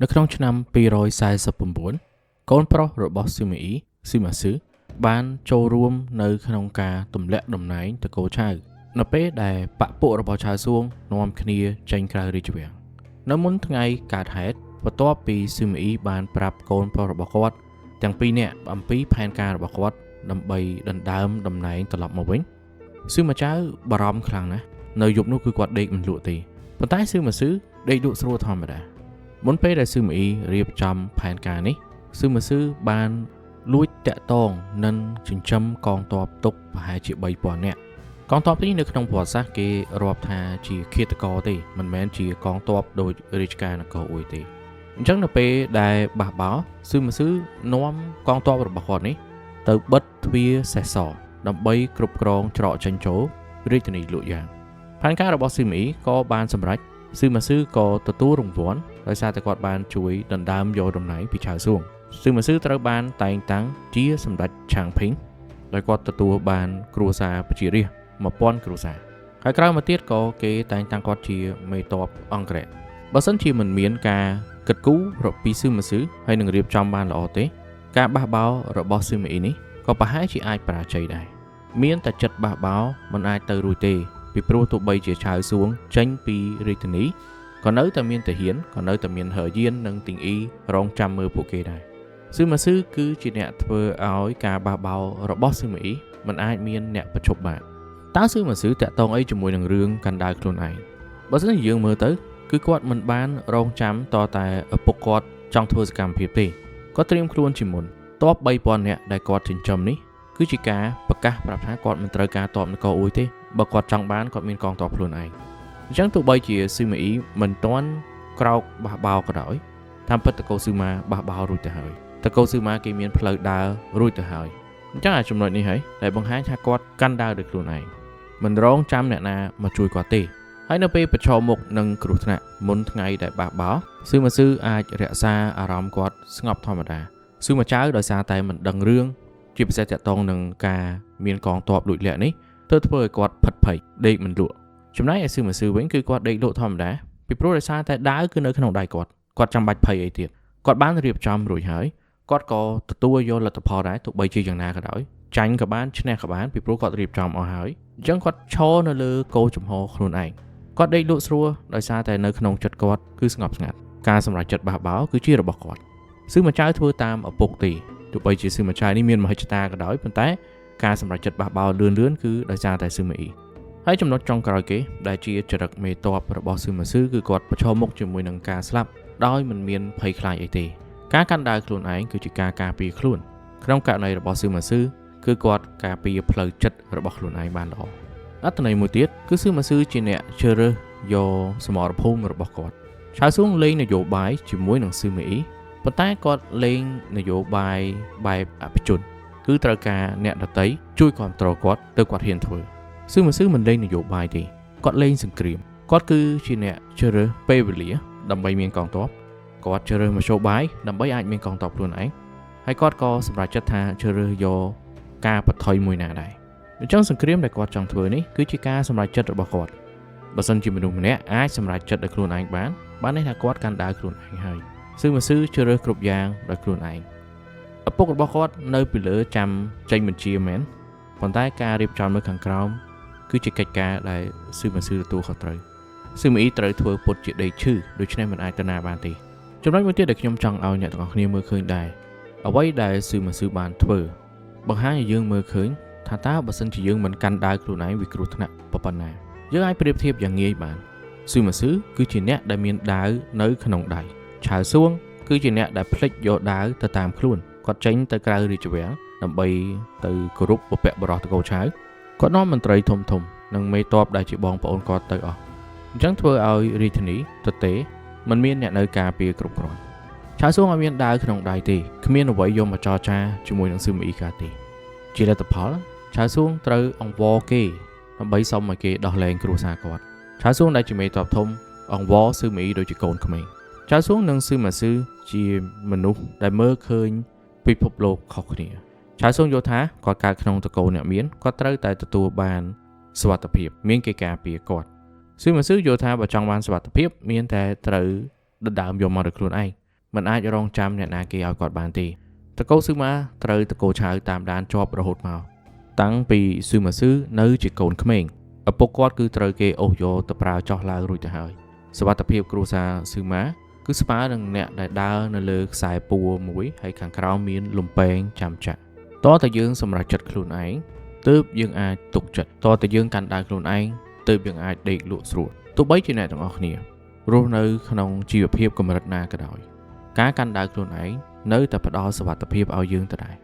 នៅក្នុងឆ្នាំ249កូនប្រុសរបស់ស៊ឺមីអ៊ីស៊ឺម៉ាស៊ឺបានចូលរួមនៅក្នុងការទម្លាក់តំណែងទៅកូនចៅនៅពេលដែលបពពួករបស់ឆៅសួងនាំគ្នាចេញក្រៅរាជវាំងនៅមុនថ្ងៃកើតហេតុបន្ទាប់ពីស៊ឺមីអ៊ីបានប្រាប់កូនប្រុសរបស់គាត់ទាំងពីរនាក់អំពីផែនការរបស់គាត់ដើម្បីដណ្ដើមតំណែងត្រឡប់មកវិញស៊ឺម៉ាចៅបារម្ភខ្លាំងណាស់នៅយប់នោះគឺគាត់ដេកមិនលក់ទេប៉ុន្តែស៊ឺម៉ាស៊ឺដេកលក់ស្រួលធម្មតាមុនពេលដែលស៊ឺមីអ៊ីរៀបចំផែនការនេះស៊ឺម៉ាស៊ឺបានលួចតាក់ទងនិងចិញ្ចឹមកងទ័ពទុកប្រហែលជា 3000 នាក់កងទ័ពនេះនៅក្នុងប្រវត្តិសាស្ត្រគេរាប់ថាជាឃាតករទេមិនមែនជាកងទ័ពដូចរាជការនគរអ៊ុយទេអញ្ចឹងនៅពេលដែលបះបោស៊ឺម៉ាស៊ឺនាំកងទ័ពរបស់គាត់នេះទៅបិទទ្វារសេះសដើម្បីគ្រប់គ្រងច្រកចេញចូលរាជធានីលក់យ៉ាងផែនការរបស់ស៊ឺមីអ៊ីក៏បានសម្រេចស៊ឺម៉ាស៊ឺក៏ទទួលរង្វាន់ដោយសារតែគាត់បានជួយដណ្ដើមយកតំណែងពីឆៅសួងស៊ឺម៉ាស៊ឺត្រូវបានតែងតាំងជាសម្ដេចឆាងភីងដោយគាត់ទទួលបានគ្រួសារប្រជារាស្ត្រ 1000 គ្រួសារហើយក្រោយមកទៀតក៏គេតែងតាំងគាត់ជាមេទ័ពអង្គរៈបើសិនជាមិនមានការគិតគូរពីស៊ឺម៉ាស៊ឺហើយនឹងរៀបចំបានល្អទេការបះបោររបស់ស៊ឺមីអ៊ីនេះក៏ប្រហែលជាអាចបរាជ័យដែរមានតែចិត្តបះបោរមិនអាចទៅរួចទេពីព្រោះទោះបីជាឆៅសួងចេញពីរាជធានីក៏នៅតែមានទាហានក៏នៅតែមានហឺយាននិងទីងអ៊ីរងចាំមើលពួកគេដែរស៊ឺម៉ាស៊ឺគឺជាអ្នកធ្វើឲ្យការបះបោររបស់ស៊ឺមីអ៊ីមិនអាចមានអ្នកប្រឈប់បានតើស៊ឺម៉ាស៊ឺតាក់ទងអីជាមួយនឹងរឿងកណ្ដាលខ្លួនឯងបើសិនជាយើងមើលទៅគឺគាត់មិនបានរងចាំតតែឪពុកគាត់ចង់ធ្វើសកម្មភាពទេគាត់ត្រៀមខ្លួនជាមុនទ័ព 3000 នាក់ដែលគាត់ចិញ្ចឹមនេះគឺជាការប្រកាសប្រាប់ថាគាត់មិនត្រូវការទ័ពនគរអ៊ុយទេបើគាត់ចង់បានគាត់មានកងទ័ពខ្លួនឯងអញ្ចឹងទោះបីជាស៊ឺមីអ៊ីមិនទាន់ក្រោកបះបោក៏ដោយតាមពិតតកូស៊ឺម៉ាបះបោរួចទៅហើយតកូស៊ឺម៉ាគេមានផ្លូវដើររួចទៅហើយអញ្ចឹងអាចំណុចនេះហើយដែលបង្ហាញថាគាត់កាន់ដើរដោយខ្លួនឯងមិនរងចាំអ្នកណាមកជួយគាត់ទេហើយនៅពេលប្រឈមមុខនឹងគ្រោះថ្នាក់មុនថ្ងៃដែលបះបោស៊ឺម៉ាស៊ឺអាចរក្សាអារម្មណ៍គាត់ស្ងប់ធម្មតាស៊ឺម៉ាចៅដោយសារតែមិនដឹងរឿងជាពិសេសតាក់ទងនឹងការមានកងទ័ពលួចលាក់នេះទៅធ្វើឲ្យគាត់ផិតភ័យដេកមិនលក់ចំណែកឯស៊ឺម៉ាស៊ឺវិញគឺគាត់ដេកលក់ធម្មតាពីព្រោះដោយសារតែដាវគឺនៅក្នុងដៃគាត់ចាំបាច់ភ័យអីទៀតគាត់បានរៀបចំរួចហើយគាត់ក៏ទទួលយកលទ្ធផលដែរទោះបីជាយ៉ាងណាក៏ដោយចាញ់ក៏បានឈ្នះក៏បានពីព្រោះគាត់រៀបចំអស់ហើយអញ្ចឹងគាត់ឈរនៅលើគោលចំហខ្លួនឯងគាត់ដេកលក់ស្រួលដោយសារតែនៅក្នុងចិត្តគាត់គឺស្ងប់ស្ងាត់ការសម្រេចចិត្តបះបោគឺជារបស់គាត់ស៊ឺម៉ាចៅធ្វើតាមឪពុកទេទោះបីជាស៊ឺម៉ាចៅនេះមានមហិច្ឆតាក៏ដោយប៉ុន្តែការសម្រេចចិត្តបះបោលឿនគឺដោយសារតែស៊ឺមីអ៊ីហើយចំណុចចុងក្រោយគេដែលជាចរិតមេទ័ពរបស់ស៊ឺម៉ាស៊ឺគឺគាត់ប្រឈមមុខជាមួយនឹងការស្លាប់ដោយមិនមានភ័យខ្លាចអីទេការកាន់ដើរខ្លួនឯងគឺជាការការពារខ្លួនក្នុងករណីរបស់ស៊ឺម៉ាស៊ឺគឺគាត់ការពារផ្លូវចិត្តរបស់ខ្លួនឯងបានល្អអត្ថន័យមួយទៀតគឺស៊ឺម៉ាស៊ឺជាអ្នកជ្រើសរើសយកសមរភូមិរបស់គាត់ឆៅសួងលេងនយោបាយជាមួយនឹងស៊ឺមីអ៊ីប៉ុន្តែគាត់លេងនយោបាយបែបអភិជនគឺត្រូវការអ្នកដទៃជួយគ្រប់គ្រងគាត់ទៅគាត់ហ៊ានធ្វើស៊ឺម៉ាស៊ឺមិនលេងនយោបាយទេគាត់លេងសង្គ្រាមគាត់គឺជាអ្នកជ្រើសរើសពេលវេលាដើម្បីមានកងទ័ពគាត់ជ្រើសរើសមធ្យោបាយដើម្បីអាចមានកងទ័ពខ្លួនឯងហើយគាត់ក៏សម្រេចចិត្តថាជ្រើសរើសយកការបថុយមួយណាដែរអញ្ចឹងសង្គ្រាមដែលគាត់ចង់ធ្វើនេះគឺជាការសម្រេចចិត្តរបស់គាត់បើសិនជាមនុស្សម្នាក់អាចសម្រេចចិត្តដោយខ្លួនឯងបាននេះថាគាត់កាន់ដើរខ្លួនឯងហើយស៊ឺម៉ាស៊ឺជ្រើសរើសគ្រប់យ៉ាងដោយខ្លួនឯងឪពុករបស់គាត់នៅពីលើចាំចេញបញ្ជាមែនប៉ុន្តែការរៀបចំនៅខាងក្រោមគឺជាកិច្ចការដែលស៊ឺម៉ាស៊ឺទទួលខុសត្រូវស៊ឺមីអ៊ីត្រូវធ្វើពុតជាដេកឈឺដូច្នេះមិនអាចទៅណាបានទេចំណុចមួយទៀតដែលខ្ញុំចង់ឲ្យអ្នកទាំងអស់គ្នាមើលឃើញដែរអ្វីដែលស៊ឺម៉ាស៊ឺបានធ្វើបង្ហាញឲ្យយើងមើលឃើញថាតើបើសិនជាយើងមិនកាន់ដាវខ្លួនឯងវាគ្រោះថ្នាក់ប៉ុណ្ណាយើងអាចប្រៀបធៀបយ៉ាងងាយបានស៊ឺម៉ាស៊ឺគឺជាអ្នកដែលមានដាវនៅក្នុងដៃឆៅសួងគឺជាអ្នកដែលផ្លិចយកដាវទៅតាមខ្លួនគាត់ចេញទៅក្រៅរាជវាំងដើម្បីទៅគោរពបុព្វបុរសតកូលឆៅគាត់នាំមន្ត្រីធំនិងមេទ័ពដែលជាបងប្អូនគាត់ទៅអស់អញ្ចឹងធ្វើឲ្យរាជធានីទទេមិនមានអ្នកនៅការពារគ្រប់គ្រាន់ឆៅសួងឲ្យមានដាវក្នុងដៃទេគ្មានអ្វីយកមកចរចាជាមួយនឹងស៊ឺមីអ៊ីកាទេជាលទ្ធផលឆៅសួងត្រូវអង្វរគេដើម្បីសុំឲ្យគេដោះលែងគ្រួសារគាត់ឆៅសួងដែលជាមេទ័ពធំអង្វរស៊ឺមីអ៊ីដូចជាកូនក្មេងឆៅសួងនិងស៊ឺម៉ាស៊ឺជាមនុស្សដែលមើលឃើញពិភពលោកខុសគ្នាឆៅសួងយល់ថាគាត់កើតក្នុងតកូលអ្នកមានគាត់ត្រូវតែទទួលបានសុវត្ថិភាពមានគេការពារគាត់ស៊ឺម៉ាស៊ឺយល់ថាបើចង់បានសុវត្ថិភាពមានតែត្រូវដណ្ដើមយកមកដោយខ្លួនឯង មិនអាចរងចាំអ្នកណាគេឲ្យគាត់បានទេតកូស៊ឺម៉ាត្រូវតកូឆៅតាមដានជាប់រហូតមកតាំងពីស៊ឺម៉ាស៊ឺនៅជាកូនក្មេងឪពុកគាត់គឺត្រូវគេអូសយកទៅប្រើចោះឡើងរួចទៅហើយសុវត្ថិភាពគ្រួសារស៊ឺម៉ាគឺស្មើនឹងអ្នកដែលដើរនៅលើខ្សែពួរមួយហើយខាងក្រោមមានលំពែងចាំចាក់តើតើយើងសម្រេចចិត្តខ្លួនឯងទើបយើងអាចទុកចិត្តតើតើយើងកាន់ដើរខ្លួនឯងទើបយើងអាចដេកលក់ស្រួលទោះបីជាអ្នកទាំងអស់គ្នារស់នៅក្នុងជីវភាពកម្រិតណាក៏ដោយការកាន់ដើរខ្លួនឯងនៅតែផ្ដល់សុវត្ថិភាពឲ្យយើងទៅដែរ